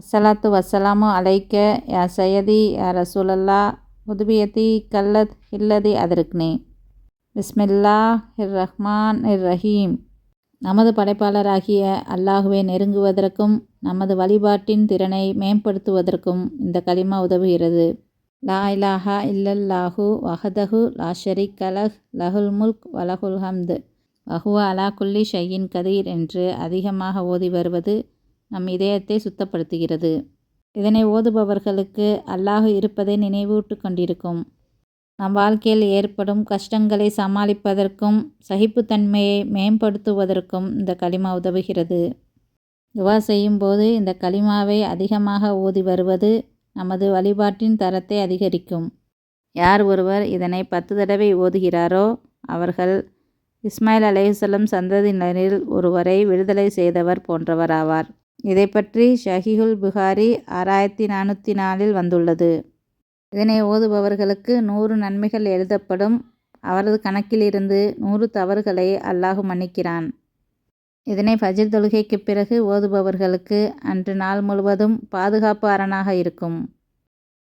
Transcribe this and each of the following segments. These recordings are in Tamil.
அஸ்ஸலாத்து வஸ்ஸலாமு அலைக்க யா சையதி யா ரசூலல்லா உதுபியத்தி கல்லத் இல்லதி அதற்குனே. பிஸ்மில்லாஹிர் ரஹீம். நமது படைப்பாளராகிய அல்லாஹுவை நெருங்குவதற்கும் நமது வழிபாட்டின் திறனை மேம்படுத்துவதற்கும் இந்த கலிமா உதவுகிறது. லா இலாஹா இல்லல்லாஹு வஹதஹு லா ஷரீக்க லஹ் லஹுல் முல்க் வலஹுல் ஹம்து வஹுவ அலா குல்லி ஷையின் கதீர் என்று அதிகமாக ஓதி வருவது நம் இதயத்தை சுத்தப்படுத்துகிறது. இதனை ஓதுபவர்களுக்கு அல்லாஹ் இருப்பதை நினைவூட்டு கொண்டிருக்கும். நம் வாழ்க்கையில் ஏற்படும் கஷ்டங்களை சமாளிப்பதற்கும் சகிப்புத்தன்மையை மேம்படுத்துவதற்கும் இந்த கலிமா உதவுகிறது. துவா செய்யும்போது இந்த கலிமாவை அதிகமாக ஓதி வருவது நமது வழிபாட்டின் தரத்தை அதிகரிக்கும். யார் ஒருவர் இதனை 10 தடவை ஓதுகிறாரோ அவர்கள் இஸ்மாயில் அலைஹிஸ்ஸலாம் சந்ததியினரில் ஒருவரை விடுதலை செய்தவர் போன்றவராவார். இதை பற்றி ஸஹீஹுல் புகாரி 6404 வந்துள்ளது. இதனை ஓதுபவர்களுக்கு 100 நன்மைகள் எழுதப்படும். அவரது கணக்கிலிருந்து 100 தவறுகளை அல்லாஹ் மன்னிக்கிறான். இதனை ஃபஜ்ர் தொழுகைக்கு பிறகு ஓதுபவர்களுக்கு அன்று நாள் முழுவதும் பாதுகாப்பு அரணாக இருக்கும்.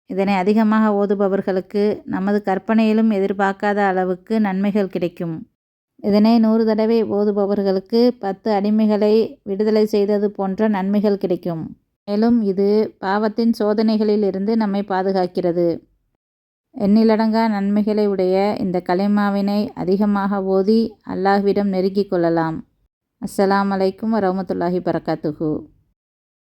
இதனை அதிகமாக ஓதுபவர்களுக்கு நமது கற்பனையிலும் எதிர்பார்க்காத அளவுக்கு நன்மைகள் கிடைக்கும். இதனை 100 தடவை ஓதுபவர்களுக்கு 10 அடிமைகளை விடுதலை செய்தது போன்ற நன்மைகள் கிடைக்கும். மேலும் இது பாவத்தின் சோதனைகளில் இருந்து நம்மை பாதுகாக்கிறது. எண்ணிலடங்கா நன்மைகளை உடைய இந்த கலிமாவினை அதிகமாக ஓதி அல்லாஹ்விடம் நெருங்கிக் கொள்ளலாம். அஸ்ஸலாமு அலைக்கும் வரஹ்மத்துல்லாஹி பரக்காத்துஹு.